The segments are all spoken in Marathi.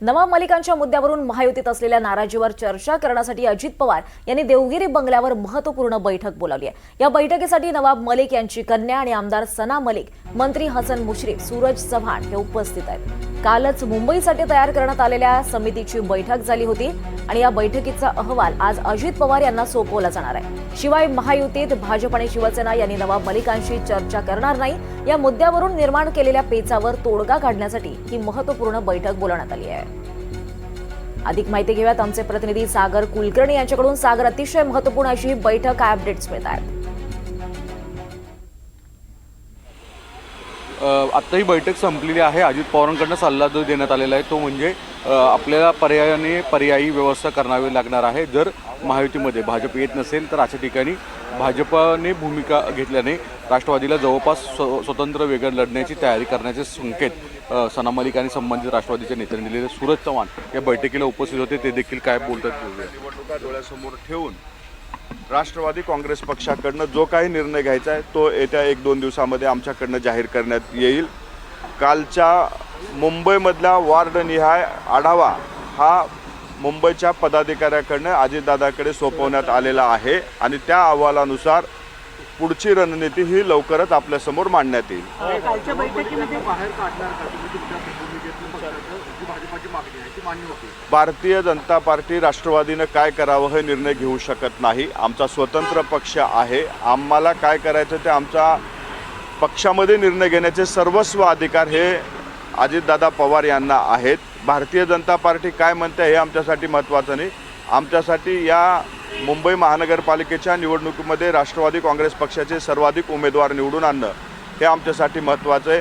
नवाब मलिकांच्या मुद्द्यावरून महायुतीत असलेल्या नाराजीवर चर्चा करण्यासाठी अजित पवार यांनी देवगिरी बंगल्यावर महत्त्वपूर्ण बैठक बोलावली आहे। या बैठकीसाठी नवाब मलिक यांची कन्या आणि आमदार सना मलिक, मंत्री हसन मुश्रीफ, सूरज चव्हाण हे उपस्थित आहेत। कालच मुंबईसाठी तयार करण्यात आलेल्या समितीची बैठक झाली होती आणि या बैठकीचा अहवाल आज अजित पवार यांना सोपवला जाणार आहे। शिवाय महायुतीत भाजप आणि शिवसेना यांनी नवाब मलिकांशी चर्चा करणार नाही या मुद्द्यावरून निर्माण केलेल्या पेचावर तोडगा काढण्यासाठी ही महत्त्वपूर्ण बैठक बोलावण्यात आली आहे। अधिक माहिती घेऊयात आमचे प्रतिनिधी सागर कुलकर्णी यांच्याकडून। सागर, अतिशय महत्त्वपूर्ण अशी ही बैठक, काय अपडेट्स मिळत आहेत? आता ही बैठक संपलेली आहे। अजित पवारांकडून सल्ला जो देण्यात आलेला आहे तो म्हणजे आपल्याला पर्यायी व्यवस्था करावी लागणार आहे। जर महायुतीमध्ये भाजप येत नसेल तर अशा ठिकाणी भाजपने भूमिका घेतल्याने राष्ट्रवादीला जवळपास स्वतंत्र वेगळं लढण्याची तयारी करण्याचे संकेत सना मलिक आणि संबंधित राष्ट्रवादीच्या नेत्यांनी दिलेले। सूरज चव्हाण या बैठकीला उपस्थित होते, ते देखील काय बोलतात निवडणुका डोळ्यासमोर ठेवून राष्ट्रवादी काँग्रेस पक्षाकडनं जो काही निर्णय घ्यायचा आहे तो येत्या 1-2 दिवसामध्ये आमच्याकडनं जाहीर करण्यात येईल। कालच्या मुंबईमधला वार्डनिहाय आढावा हा मुंबईच्या पदाधिकाऱ्याकडनं अजितदादाकडे सोपवण्यात आलेला आहे आणि त्या अहवालानुसार पुढची रणनीती ही लवकरच आपल्यासमोर मांडण्यात येईल। कालच्या बैठकीमध्ये बाहेर भारतीय जनता पार्टी राष्ट्रवादीनं काय करावं हे निर्णय घेऊ शकत नाही। आमचा स्वतंत्र पक्ष आहे, आम्हाला काय करायचं ते आमच्या पक्षामध्ये निर्णय घेण्याचे सर्वस्व अधिकार हे अजितदादा पवार यांना आहेत। भारतीय जनता पार्टी काय म्हणते हे आमच्यासाठी महत्त्वाचं नाही। आमच्यासाठी या मुंबई महानगरपालिकेच्या निवडणुकीमध्ये राष्ट्रवादी काँग्रेस पक्षाचे सर्वाधिक उमेदवार निवडून आणणं हे आमच्यासाठी महत्त्वाचं आहे।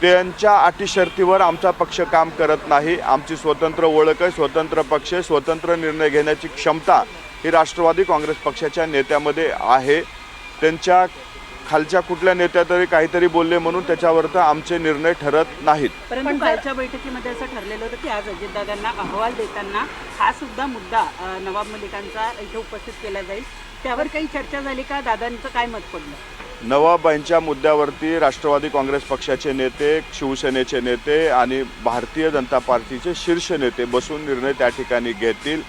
त्यांच्या अटी शर्तीवर आमचा पक्ष काम करत नाही। आमची स्वतंत्र ओळख आहे, स्वतंत्र पक्ष, स्वतंत्र निर्णय घेण्याची क्षमता ही राष्ट्रवादी काँग्रेस पक्षाच्या नेत्यामध्ये आहे। त्यांच्या खालच्या कुठल्या नेत्या तरी काहीतरी बोलले म्हणून त्याच्यावर तर आमचे निर्णय ठरत नाहीत। परंतु कालच्या बैठकीमध्ये असं ठरलेलं होतं की आज अजितदादांना अहवाल देताना हा सुद्धा मुद्दा नवाब मलिकांचा इथे उपस्थित केला जाईल, त्यावर काही चर्चा झाली का? दादांचं काय मत पडलं? नवाबांच्या मुद्द्यावरती राष्ट्रवादी काँग्रेस पक्षाचे नेते, शिवसेनेचे नेते आणि भारतीय जनता पार्टीचे शीर्ष नेते बसून निर्णय त्या ठिकाणी घेतील।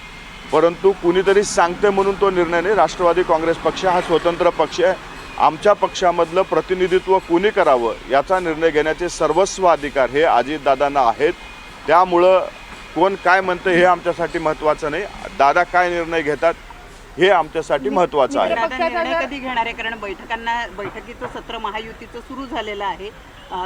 परंतु कुणीतरी सांगते म्हणून तो निर्णय नाही। राष्ट्रवादी काँग्रेस पक्ष हा स्वतंत्र पक्ष आहे। आमच्या पक्षामधलं प्रतिनिधित्व कुणी करावं याचा निर्णय घेण्याचे सर्वस्व अधिकार हे अजितदादांना आहेत। त्यामुळं कोण काय म्हणतं हे आमच्यासाठी महत्त्वाचं नाही, दादा काय निर्णय घेतात हे आमच्यासाठी महत्त्वाचं आहे। दादा निर्णय कधी घेणार आहे? कारण बैठकीचं सत्र महायुतीचं सुरू झालेलं आहे।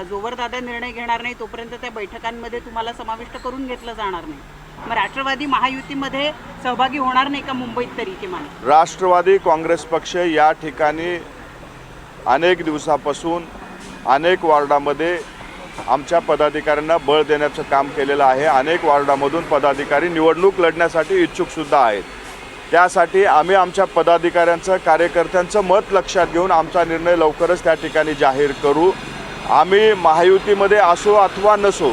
जोवर दादा निर्णय घेणार नाही तोपर्यंत त्या बैठकांमध्ये तुम्हाला समाविष्ट करून घेतलं जाणार नाही। मग राष्ट्रवादी महायुतीमध्ये सहभागी होणार नाही का मुंबईत तरी किमान? राष्ट्रवादी काँग्रेस पक्ष या ठिकाणी अनेक दिवसापासून अनेक वार्डामध्ये आमच्या पदाधिकाऱ्यांना बळ देण्याचं काम केलेलं आहे। अनेक वार्डामधून पदाधिकारी निवडणूक लढण्यासाठी इच्छुकसुद्धा आहेत। त्यासाठी आम्ही आमच्या पदाधिकाऱ्यांचं, कार्यकर्त्यांचं मत लक्षात घेऊन आमचा निर्णय लवकरच त्या ठिकाणी जाहीर करू। आम्ही महायुतीमध्ये असो अथवा नसो,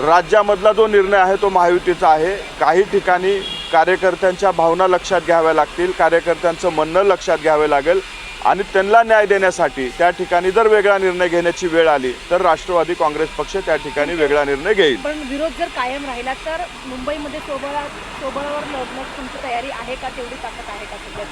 राज्यामधला जो निर्णय आहे तो महायुतीचा आहे। काही ठिकाणी कार्यकर्त्यांच्या भावना लक्षात घ्याव्या लागतील, कार्यकर्त्यांचं म्हणणं लक्षात घ्यावे लागेल आणि त्यांना न्याय देण्यासाठी त्या ठिकाणी जर वेगळा निर्णय घेण्याची वेळ आली तर राष्ट्रवादी काँग्रेस पक्ष त्या ठिकाणी वेगळा निर्णय घेईल। पण विरोध जर कायम राहिला तर मुंबईमध्ये सोबळावर लढण्याची तुमची तयारी आहे का? तेवढी ताकद आहे का सध्या?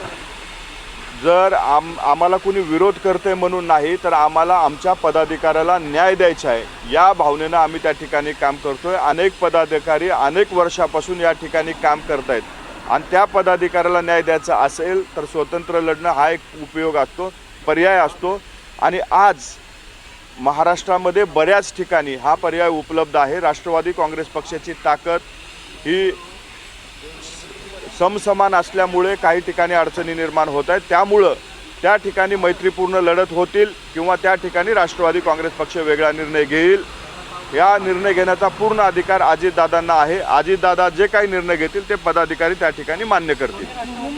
जर आम्हाला कुणी विरोध करते म्हणून नाही, तर आम्हाला आमच्या पदाधिकाऱ्याला न्याय द्यायचा आहे या भावनेनं आम्ही त्या ठिकाणी काम करतोय। अनेक पदाधिकारी अनेक वर्षापासून या ठिकाणी काम करत आहेत आणि त्या पदाधिकाऱ्याला न्याय द्यायचा असेल तर स्वतंत्र लढणं हा एक उपयोग असतो, पर्याय असतो आणि आज महाराष्ट्रामध्ये बऱ्याच ठिकाणी हा पर्याय उपलब्ध आहे। राष्ट्रवादी काँग्रेस पक्षाची ताकद ही समसमान असल्यामुळे काही ठिकाणी अडचणी निर्माण होत आहेत। त्यामुळं त्या ठिकाणी मैत्रीपूर्ण लढत होतील किंवा त्या ठिकाणी राष्ट्रवादी काँग्रेस पक्ष वेगळा निर्णय घेईल। या निर्णय घेण्याचा पूर्ण अधिकार अजितदादांना आहे। अजितदादा जे काही निर्णय घेतील ते पदाधिकारी त्या ठिकाणी मान्य करतील।